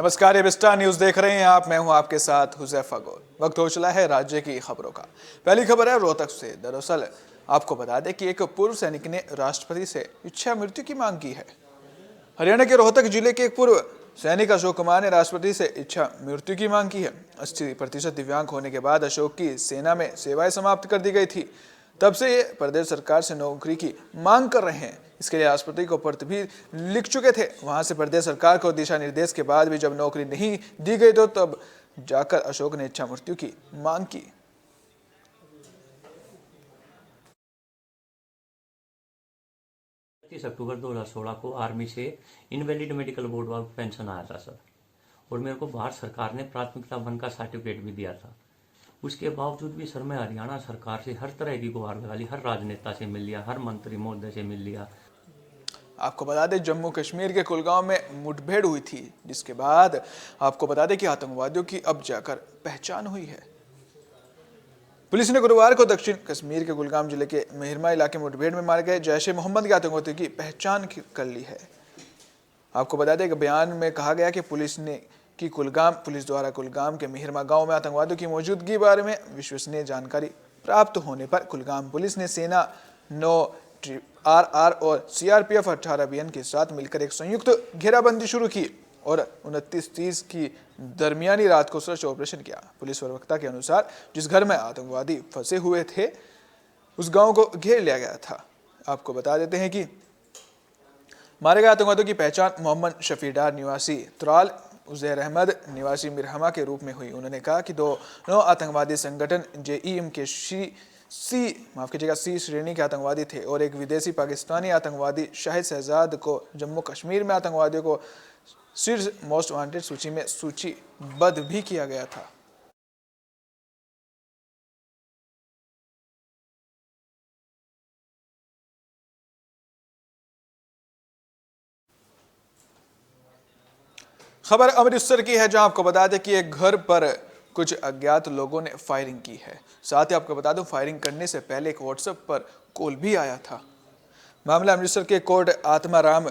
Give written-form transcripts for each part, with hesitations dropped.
नमस्कार, ये Vista news देख रहे हैं आप। मैं हूं आपके साथ हुजैफा गोल। वक्त हो चला है राज्य की खबरों का। पहली खबर है रोहतक से। दरअसल आपको बता दें कि एक पूर्व सैनिक ने राष्ट्रपति से इच्छा मृत्यु की मांग की है। हरियाणा के रोहतक जिले के एक पूर्व सैनिक अशोक कुमार ने राष्ट्रपति से इच्छा मृत्यु की मांग की है। 80% दिव्यांग होने के बाद अशोक की सेना में सेवाएं समाप्त कर दी गई थी। तब से ये प्रदेश सरकार से नौकरी की मांग कर रहे हैं। इसके लिए राष्ट्रपति को पत्र भी लिख चुके थे। वहां से प्रदेश सरकार को दिशा निर्देश के बाद भी जब नौकरी नहीं दी गई तो तब जाकर अशोक ने इच्छा मृत्यु की मांग की। 30 अक्टूबर 2016 को आर्मी से इनवैलिड मेडिकल बोर्ड वाला पेंशन आया था सर, और मेरे को भारत सरकार ने प्राथमिकता 1 का सर्टिफिकेट भी दिया था। उसके बावजूद भी सर मैं हरियाणा सरकार से हर तरह की गुहार लगा ली, हर राजनेता से मिल लिया, हर मंत्री महोदय से मिल लिया। आपको बता दें जम्मू कश्मीर के कुलगांव में मुठभेड़ हुई थी, जिसके बाद आपको बता दें कि आतंकवादियों की अब जाकर पहचान हुई है। पुलिस ने गुरुवार को दक्षिण कश्मीर के कुलगाम जिले के मेहरमा इलाके में मुठभेड़ में मारे गए जैश-ए-मोहम्मद के आतंकवादियों की पहचान कर ली है। आपको बता दें कि बयान में कहा गया कि पुलिस द्वारा कुलगाम के मेहरमा गांव में आतंकवादियों की मौजूदगी बारे में विश्वसनीय जानकारी प्राप्त होने पर कुलगाम पुलिस ने सेना 9 RR और CRPF 18 BN के साथ मिलकर एक संयुक्त घेराबंदी शुरू की और 29-30 की दरमियानी रात को सर्च ऑपरेशन किया। पुलिस प्रवक्ता के अनुसार जिस घर में आतंकवादी फंसे हुए थे उस गांव को घेर लिया गया था। आपको बता देते हैं कि मारे गए आतंकवादियों की पहचान मोहम्मद शफी डार निवासी त्राल, उजैर अहमद निवासी मिरहमा के रूप में हुई। उन्होंने कहा कि दोनों आतंकवादी संगठन JEM के C श्रेणी के आतंकवादी थे और एक विदेशी पाकिस्तानी आतंकवादी शाहिद शहजाद को जम्मू कश्मीर में आतंकवादियों को शीर्ष मोस्ट वांटेड सूची में सूचीबद्ध भी किया गया था। खबर अमृतसर की है, जहां आपको बता दें कि एक घर पर कुछ अज्ञात लोगों ने फायरिंग की है। साथ ही आपको बता दूं फायरिंग करने से पहले एक व्हाट्सएप पर कॉल भी आया था। मामला अमृतसर के कोट आत्माराम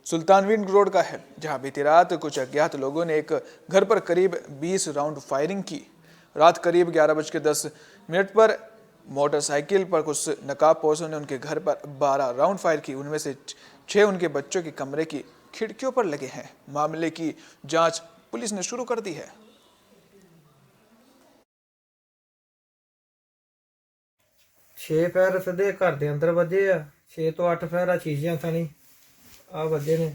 सुल्तानविंड रोड का है, जहां बीती रात कुछ अज्ञात लोगों ने एक घर पर करीब 20 राउंड फायरिंग की। रात करीब 11:10 पर मोटरसाइकिल पर कुछ नकाबपोशों ने उनके घर पर 12 राउंड फायर की। उनमें से 6 उनके बच्चों के कमरे की खिड़कियों पर लगे हैं। मामले की जांच पुलिस ने शुरू कर दी है। छे पैर सीधे घर के अंदर वजे आ, 6 ਤੋਂ 8 पैर चीजियां थनी आ वजे ने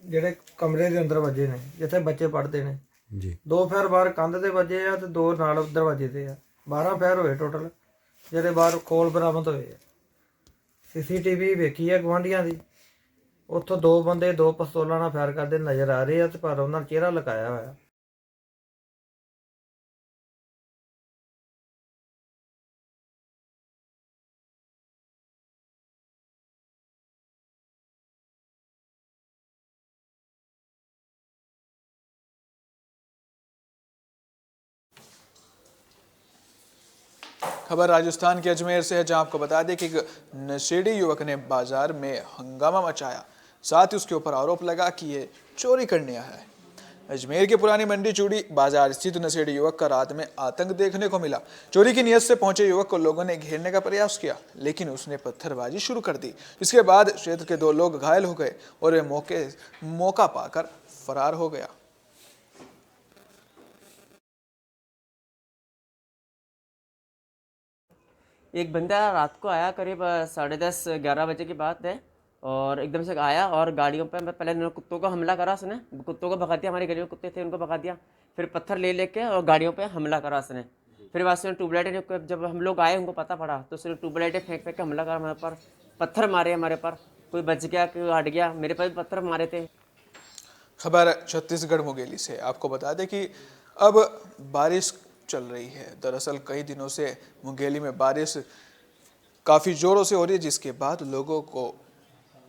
ਜਿਹੜੇ कमरे के अंदर वजे ने जिथे बच्चे पढ़ते हैं जी। 2 पैर बाहर कंध ते वजे आ ते 2 नाल दरवाजे ते आ। 12 पैर होए टोटल ਜਿਹੜੇ बाहर खोल बरामद होए। CCTV ਵੇਖੀ है ਗਵਾਂਢੀਆਂ ਦੀ, ਉੱਥੋਂ 2 ਬੰਦੇ 2 ਪਿਸਤੌਲਾਂ ਨਾਲ ਫਾਇਰ ਕਰਦੇ ਨਜ਼ਰ ਆ ਰਹੇ ਆ ਤੇ ਪਰ ਉਹਨਾਂ ਚਿਹਰਾ ਲੁਕਾਇਆ ਹੋਇਆ। खबर राजस्थान के अजमेर से है, जहां आपको बता दें कि एक नशेड़ी युवक ने बाजार में हंगामा मचाया। साथ ही उसके ऊपर आरोप लगा कि ये चोरी करने आया है। अजमेर के पुरानी मंडी चूड़ी बाजार स्थित नशेड़ी युवक का रात में आतंक देखने को मिला। चोरी की नियत से पहुंचे युवक को लोगों ने घेरने का प्रयास किया, लेकिन उसने पत्थरबाजी शुरू कर दी। इसके बाद क्षेत्र के 2 लोग घायल हो गए और वे मौका पाकर फरार हो गया। एक बंदा रात को आया करीब 10:30-11 बजे की बात है, और एकदम से आया और गाड़ियों पे पहले कुत्तों को हमला करा उसने। कुत्तों को भगा दिया, हमारी गली में कुत्ते थे उनको भगा दिया। फिर पत्थर ले लेके और गाड़ियों पे हमला करा उसने। फिर बाद से ट्यूबलाइटें, जब हम लोग आए उनको पता पड़ा तो उसने ट्यूबलाइटें फेंक फेंक के हमला करा हमारे पर, पत्थर मारे हमारे पर। कोई बच गया, कोई हट गया, मेरे पर भी पत्थर मारे थे। खबर छत्तीसगढ़ मुंगेली से। आपको बता दें कि अब बारिश चल रही है। दरअसल कई दिनों से मुंगेली में बारिश काफ़ी ज़ोरों से हो रही है, जिसके बाद लोगों को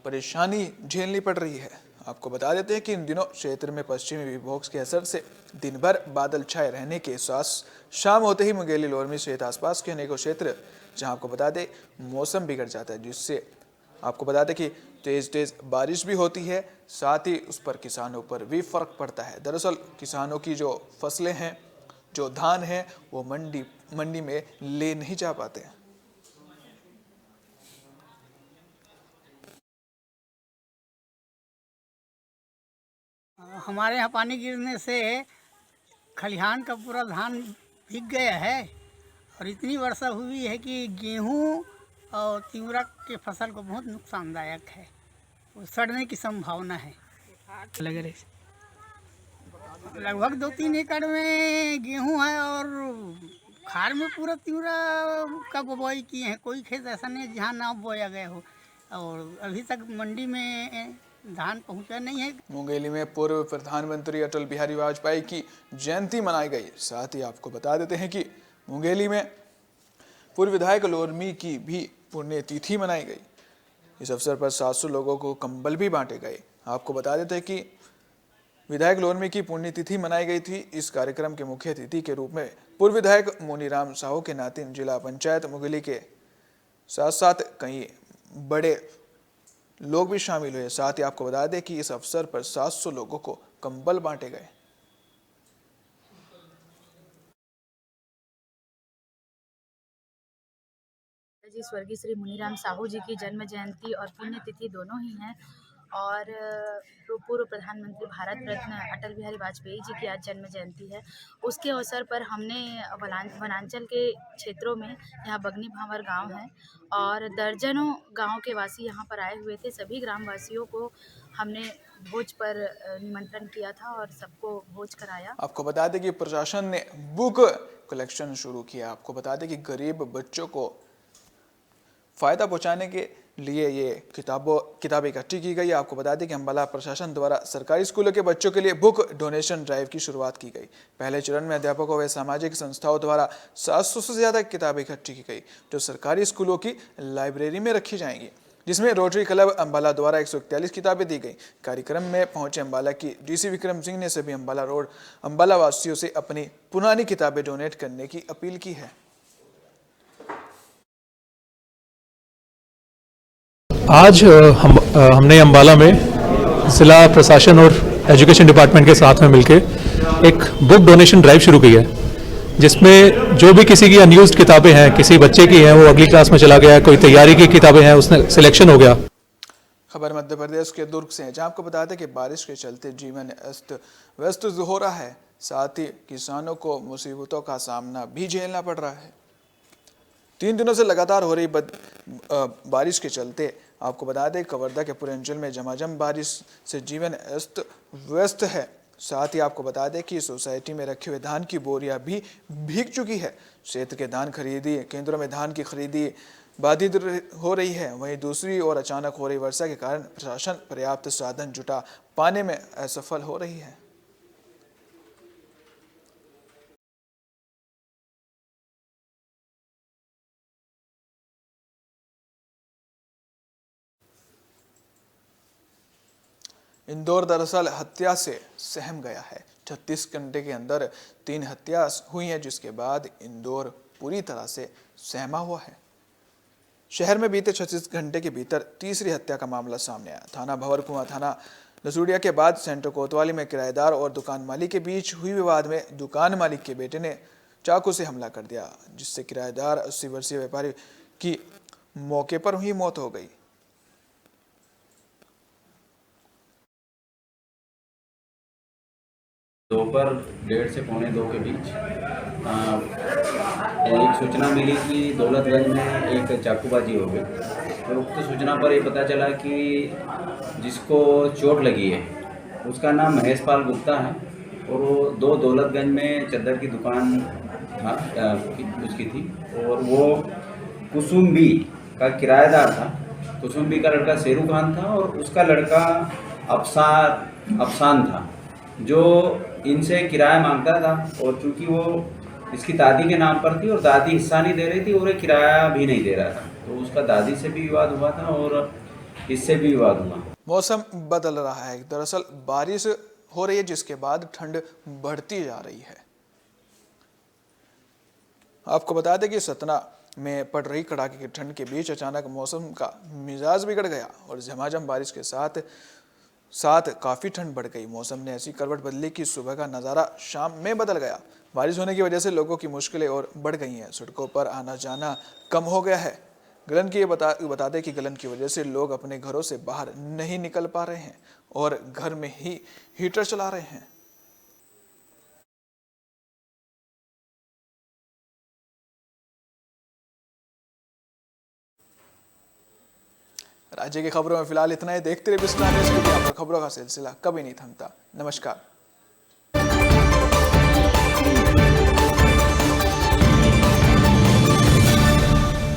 परेशानी झेलनी पड़ रही है। आपको बता देते हैं कि इन दिनों क्षेत्र में पश्चिमी विक्षोभ के असर से दिन भर बादल छाए रहने के साथ शाम होते ही मुंगेली, लोरमी सहित आसपास के अनेकों क्षेत्र, जहां आपको बता दें मौसम बिगड़ जाता है, जिससे आपको बता दें कि तेज बारिश भी होती है, साथ ही उस पर किसानों पर भी फर्क पड़ता है। दरअसल किसानों की जो फसलें हैं, जो धान है, वो मंडी में ले नहीं जा पाते हैं। हमारे यहाँ पानी गिरने से खलिहान का पूरा धान भीग गया है और इतनी वर्षा हुई है कि गेहूँ और तिवरा के फसल को बहुत नुकसानदायक है, वो सड़ने की संभावना है। लगे रहे लगभग 2-3 एकड़ में गेहूँ है और खार में पूरा तिवरा का बुवाई किए हैं। कोई खेत ऐसा नहीं जहाँ ना बोया गया हो और अभी तक मंडी में धान पहुंचा नहीं है। मुंगेली में पूर्व प्रधानमंत्री अटल बिहारी वाजपेयी की जयंती मनाई गई। साथ ही आपको बता देते हैं कि मुंगेली में पूर्व विधायक लोरमी की भी पुण्यतिथि मनाई गई। इस अवसर पर 700 लोगों को कंबल भी बांटे गए। आपको बता देते हैं कि विधायक लोरमी की पुण्यतिथि मनाई गई थी। इस कार्यक्रम के मुख्य अतिथि के रूप में पूर्व विधायक मोनीराम साहू के नातिन जिला पंचायत मुंगेली के साथ साथ कई बड़े लोग भी शामिल हुए। साथ ही आपको बता दें कि इस अवसर पर 700 लोगों को कंबल बांटे गए। जी स्वर्गीय श्री मुनीराम साहू जी की जन्म जयंती और पुण्यतिथि दोनों ही हैं और पूर्व प्रधानमंत्री भारत रत्न अटल बिहारी वाजपेयी जी की आज जन्म जयंती है। उसके अवसर पर हमने वनांचल के क्षेत्रों में, यहाँ बगनी भांवर गांव है और दर्जनों गांव के वासी यहाँ पर आए हुए थे। सभी ग्रामवासियों को हमने भोज पर निमंत्रण किया था और सबको भोज कराया। आपको बता दें कि प्रशासन ने बुक कलेक्शन शुरू किया। आपको बता दें कि गरीब बच्चों को फायदा पहुंचाने के लिए ये किताबें इकट्ठी की गई। आपको बता दें कि अम्बाला प्रशासन द्वारा सरकारी स्कूलों के बच्चों के लिए बुक डोनेशन ड्राइव की शुरुआत की गई। पहले चरण में अध्यापकों व सामाजिक संस्थाओं द्वारा 700 से ज़्यादा किताबें इकट्ठी की गई, जो सरकारी स्कूलों की लाइब्रेरी में रखी जाएंगी, जिसमें रोटरी क्लब अम्बाला द्वारा 141 किताबें दी गई। कार्यक्रम में पहुंचे अम्बाला की डीसी विक्रम सिंह ने सभी अम्बाला रोड अम्बाला वासियों से अपनी पुरानी किताबें डोनेट करने की अपील की है। आज हमने अम्बाला में ज़िला प्रशासन और एजुकेशन डिपार्टमेंट के साथ में मिलके एक बुक डोनेशन ड्राइव शुरू की है, जिसमें जो भी किसी की अनयूज्ड किताबें हैं, किसी बच्चे की हैं, वो अगली क्लास में चला गया, कोई तैयारी की किताबें हैं, उसने सिलेक्शन हो गया। खबर मध्य प्रदेश के दुर्ग से है, जहां आपको बता दें कि बारिश के चलते जीवन अस्त व्यस्त हो रहा है। साथ ही किसानों को मुसीबतों का सामना भी झेलना पड़ रहा है। 3 दिनों से लगातार हो रही बारिश के चलते आपको बता दें कवर्धा के पूरे अंचल में झमाझम बारिश से जीवन अस्त व्यस्त है। साथ ही आपको बता दें कि सोसाइटी में रखे हुए धान की बोरियां भी भीग चुकी है। क्षेत्र के धान खरीदी केंद्रों में धान की खरीदी बाधित हो रही है। वहीं दूसरी ओर अचानक हो रही वर्षा के कारण प्रशासन पर्याप्त साधन जुटा पाने में असफल हो रही है। इंदौर दरअसल हत्या से सहम गया है। 36 घंटे के अंदर 3 हत्या हुई हैं, जिसके बाद इंदौर पूरी तरह से सहमा हुआ है। शहर में बीते 36 घंटे के भीतर तीसरी हत्या का मामला सामने आया। थाना भंवरकुआं, थाना लसूड़िया के बाद सेंटर कोतवाली में किराएदार और दुकान मालिक के बीच हुई विवाद में दुकान मालिक के बेटे ने चाकू से हमला कर दिया, जिससे किराएदार 80 वर्षीय व्यापारी की मौके पर ही मौत हो गई। दोपहर 1:30 से 1:45 के बीच एक सूचना मिली कि दौलतगंज में एक चाकूबाजी हो गई। तो उक्त सूचना पर ये पता चला कि जिसको चोट लगी है उसका नाम महेश पाल गुप्ता है और वो 2 दौलतगंज में चद्दर की दुकान उसकी थी और वो कुसुम्बी का किराएदार था। कुसुम्बी का लड़का शेरू खान था और उसका लड़का अफसान था, जो इनसे किराया मांगता था। और चूंकि वो इसकी दादी के नाम पर थी और दादी हिस्सा नहीं दे रही थी और ये किराया भी नहीं दे रहा था, तो उसका दादी से भी विवाद हुआ था और इससे भी विवाद हुआ। मौसम बदल रहा है। दरअसल बारिश हो रही है, जिसके बाद ठंड बढ़ती जा रही है। आपको बता दें कि सतना में पड़ रही कड़ाके की ठंड के बीच अचानक मौसम का मिजाज बिगड़ गया और झमाझम बारिश के साथ काफ़ी ठंड बढ़ गई। मौसम ने ऐसी करवट बदली कि सुबह का नज़ारा शाम में बदल गया। बारिश होने की वजह से लोगों की मुश्किलें और बढ़ गई हैं। सड़कों पर आना जाना कम हो गया है। गलन की बता दें कि गलन की वजह से लोग अपने घरों से बाहर नहीं निकल पा रहे हैं और घर में ही हीटर चला रहे हैं। राज्य की खबरों में फिलहाल इतना ही। देखते रहिए बिस्मिल्लाह न्यूज़, खबरों का सिलसिला कभी नहीं थमता। नमस्कार।